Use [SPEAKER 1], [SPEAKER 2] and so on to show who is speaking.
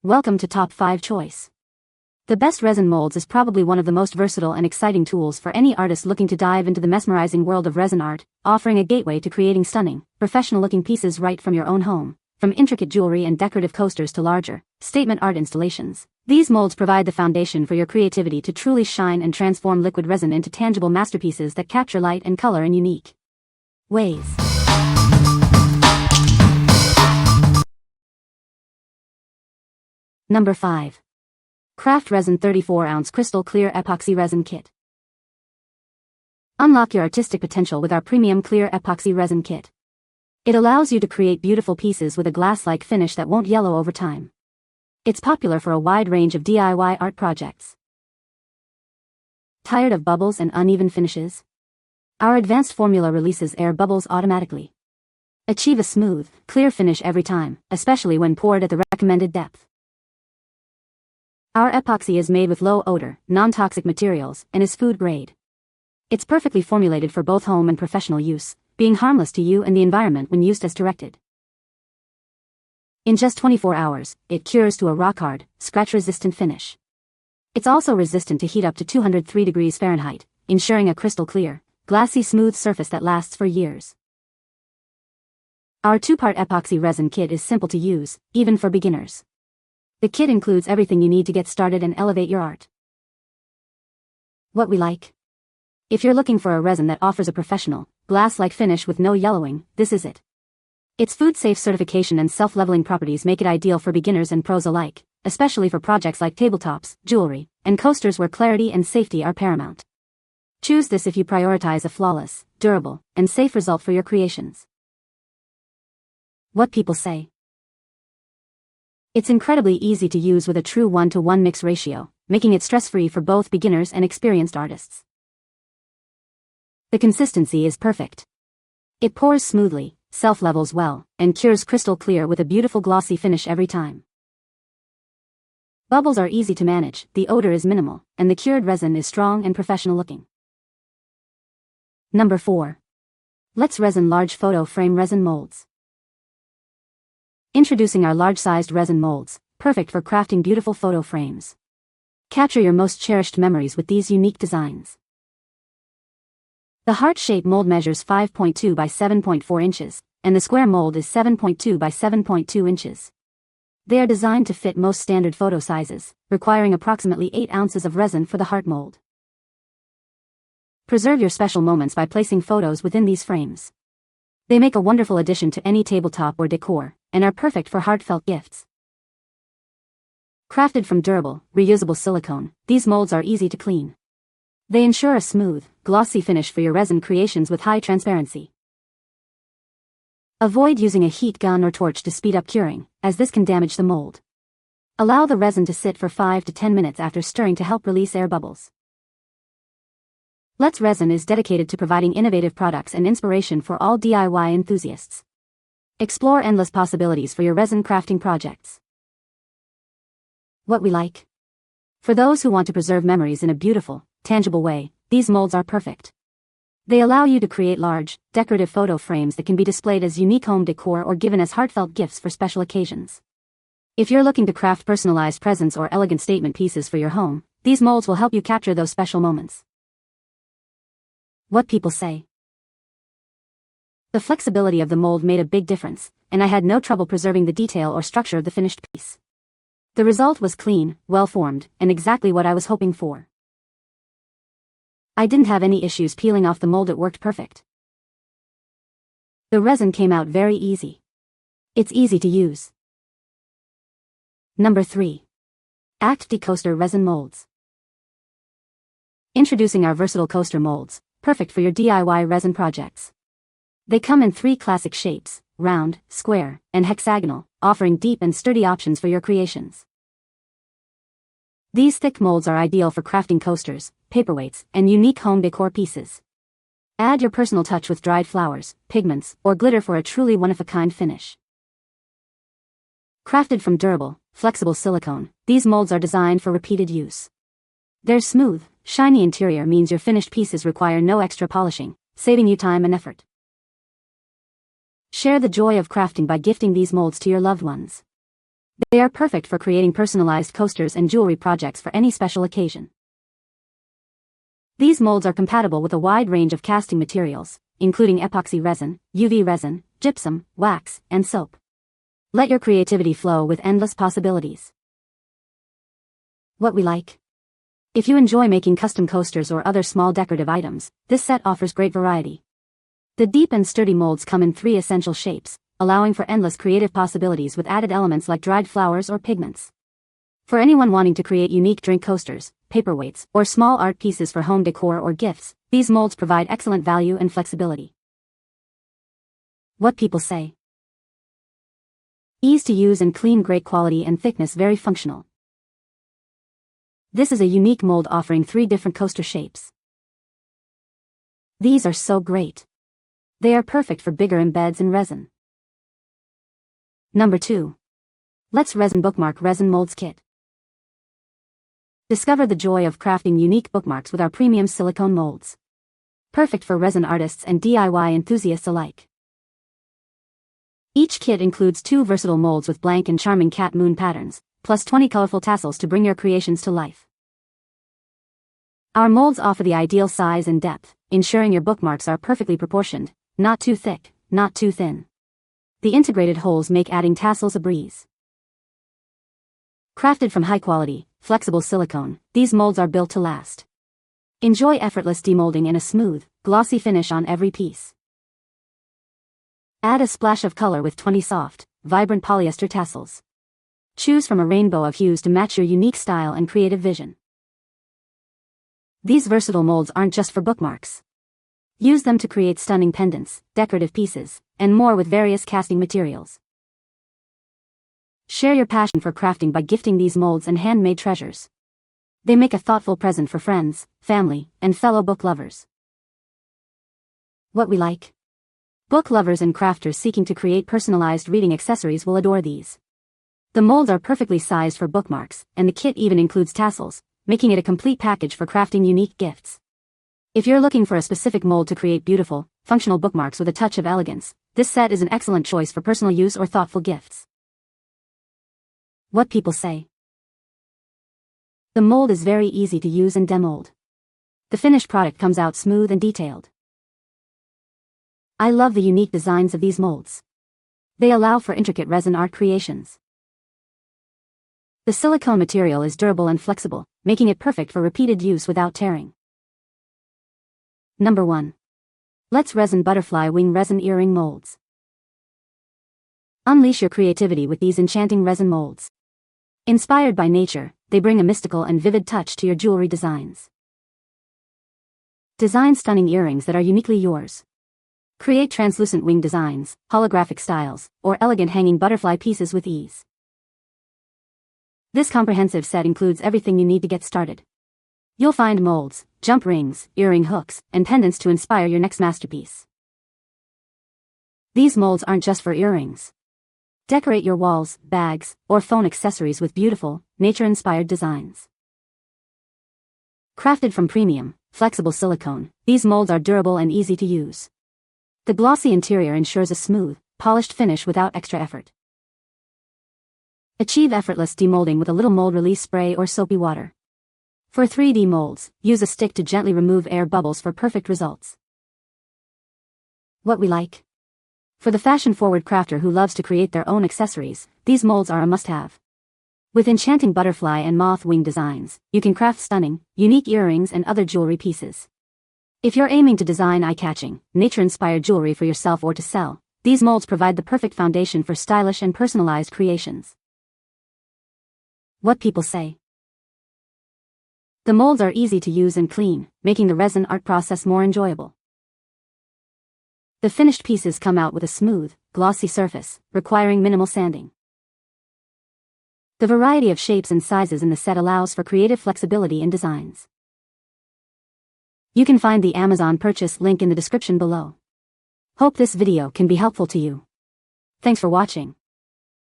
[SPEAKER 1] Welcome to Top 5 Choice. The best resin molds is probably one of the most versatile and exciting tools for any artist looking to dive into the mesmerizing world of resin art, offering a gateway to creating stunning, professional-looking pieces right from your own home. From intricate jewelry and decorative coasters to larger, statement art installations, these molds provide the foundation for your creativity to truly shine and transform liquid resin into tangible masterpieces that capture light and color in unique ways. Number 5. Craft Resin 34-ounce Crystal Clear Epoxy Resin Kit. Unlock your artistic potential with our premium clear epoxy resin kit. It allows you to create beautiful pieces with a glass-like finish that won't yellow over time. It's popular for a wide range of DIY art projects. Tired of bubbles and uneven finishes? Our advanced formula releases air bubbles automatically. Achieve a smooth, clear finish every time, especially when poured at the recommended depth. Our epoxy is made with low-odor, non-toxic materials and is food-grade. It's perfectly formulated for both home and professional use, being harmless to you and the environment when used as directed. In just 24 hours, it cures to a rock-hard, scratch-resistant finish. It's also resistant to heat up to 203 degrees Fahrenheit, ensuring a crystal-clear, glassy smooth surface that lasts for years. Our 2-part epoxy resin kit is simple to use, even for beginners. The kit includes everything you need to get started and elevate your art. What we like? If you're looking for a resin that offers a professional, glass-like finish with no yellowing, this is it. Its food-safe certification and self-leveling properties make it ideal for beginners and pros alike, especially for projects like tabletops, jewelry, and coasters where clarity and safety are paramount. Choose this if you prioritize a flawless, durable, and safe result for your creations. What people say. It's incredibly easy to use with a true 1-to-1 mix ratio, making it stress-free for both beginners and experienced artists. The consistency is perfect. It pours smoothly, self-levels well, and cures crystal clear with a beautiful glossy finish every time. Bubbles are easy to manage, the odor is minimal, and the cured resin is strong and professional-looking. Number 4. Let's Resin Large Photo Frame Resin Molds. Introducing our large-sized resin molds, perfect for crafting beautiful photo frames. Capture your most cherished memories with these unique designs. The heart-shaped mold measures 5.2 by 7.4 inches, and the square mold is 7.2 by 7.2 inches. They are designed to fit most standard photo sizes, requiring approximately 8 ounces of resin for the heart mold. Preserve your special moments by placing photos within these frames. They make a wonderful addition to any tabletop or decor, and are perfect for heartfelt gifts. Crafted from durable, reusable silicone, these molds are easy to clean. They ensure a smooth, glossy finish for your resin creations with high transparency. Avoid using a heat gun or torch to speed up curing, as this can damage the mold. Allow the resin to sit for 5 to 10 minutes after stirring to help release air bubbles. Let's Resin is dedicated to providing innovative products and inspiration for all DIY enthusiasts. Explore endless possibilities for your resin crafting projects. What we like? For those who want to preserve memories in a beautiful, tangible way, these molds are perfect. They allow you to create large, decorative photo frames that can be displayed as unique home decor or given as heartfelt gifts for special occasions. If you're looking to craft personalized presents or elegant statement pieces for your home, these molds will help you capture those special moments. What people say. The flexibility of the mold made a big difference, and I had no trouble preserving the detail or structure of the finished piece. The result was clean, well-formed, and exactly what I was hoping for. I didn't have any issues peeling off the mold, it worked perfect. The resin came out very easy. It's easy to use. Number 3. Actvty Coaster Resin Molds. Introducing our versatile coaster molds, perfect for your DIY resin projects. They come in 3 classic shapes, round, square, and hexagonal, offering deep and sturdy options for your creations. These thick molds are ideal for crafting coasters, paperweights, and unique home decor pieces. Add your personal touch with dried flowers, pigments, or glitter for a truly one-of-a-kind finish. Crafted from durable, flexible silicone, these molds are designed for repeated use. Their smooth, shiny interior means your finished pieces require no extra polishing, saving you time and effort. Share the joy of crafting by gifting these molds to your loved ones. They are perfect for creating personalized coasters and jewelry projects for any special occasion. These molds are compatible with a wide range of casting materials, including epoxy resin, UV resin, gypsum, wax, and soap. Let your creativity flow with endless possibilities. What we like. If you enjoy making custom coasters or other small decorative items, this set offers great variety. The deep and sturdy molds come in 3 essential shapes, allowing for endless creative possibilities with added elements like dried flowers or pigments. For anyone wanting to create unique drink coasters, paperweights, or small art pieces for home decor or gifts, these molds provide excellent value and flexibility. What people say. Ease to use and clean, great quality and thickness, very functional. This is a unique mold offering 3 different coaster shapes. These are so great. They are perfect for bigger embeds in resin. Number 2. Let's Resin Bookmark Resin Molds Kit. Discover the joy of crafting unique bookmarks with our premium silicone molds. Perfect for resin artists and DIY enthusiasts alike. Each kit includes 2 versatile molds with blank and charming cat moon patterns, plus 20 colorful tassels to bring your creations to life. Our molds offer the ideal size and depth, ensuring your bookmarks are perfectly proportioned, not too thick, not too thin. The integrated holes make adding tassels a breeze. Crafted from high-quality, flexible silicone, these molds are built to last. Enjoy effortless demolding and a smooth, glossy finish on every piece. Add a splash of color with 20 soft, vibrant polyester tassels. Choose from a rainbow of hues to match your unique style and creative vision. These versatile molds aren't just for bookmarks. Use them to create stunning pendants, decorative pieces, and more with various casting materials. Share your passion for crafting by gifting these molds and handmade treasures. They make a thoughtful present for friends, family, and fellow book lovers. What we like. Book lovers and crafters seeking to create personalized reading accessories will adore these. The molds are perfectly sized for bookmarks, and the kit even includes tassels, making it a complete package for crafting unique gifts. If you're looking for a specific mold to create beautiful, functional bookmarks with a touch of elegance, this set is an excellent choice for personal use or thoughtful gifts. What people say. The mold is very easy to use and demold. The finished product comes out smooth and detailed. I love the unique designs of these molds. They allow for intricate resin art creations. The silicone material is durable and flexible, making it perfect for repeated use without tearing. Number 1. Let's Resin Butterfly Wing Resin Earring Molds. Unleash your creativity with these enchanting resin molds. Inspired by nature, they bring a mystical and vivid touch to your jewelry designs. Design stunning earrings that are uniquely yours. Create translucent wing designs, holographic styles, or elegant hanging butterfly pieces with ease. This comprehensive set includes everything you need to get started. You'll find molds, jump rings, earring hooks, and pendants to inspire your next masterpiece. These molds aren't just for earrings. Decorate your walls, bags, or phone accessories with beautiful, nature-inspired designs. Crafted from premium, flexible silicone, these molds are durable and easy to use. The glossy interior ensures a smooth, polished finish without extra effort. Achieve effortless demolding with a little mold release spray or soapy water. For 3D molds, use a stick to gently remove air bubbles for perfect results. What we like. For the fashion-forward crafter who loves to create their own accessories, these molds are a must-have. With enchanting butterfly and moth wing designs, you can craft stunning, unique earrings and other jewelry pieces. If you're aiming to design eye-catching, nature-inspired jewelry for yourself or to sell, these molds provide the perfect foundation for stylish and personalized creations. What people say. The molds are easy to use and clean, making the resin art process more enjoyable. The finished pieces come out with a smooth, glossy surface, requiring minimal sanding. The variety of shapes and sizes in the set allows for creative flexibility in designs. You can find the Amazon purchase link in the description below. Hope this video can be helpful to you. Thanks for watching.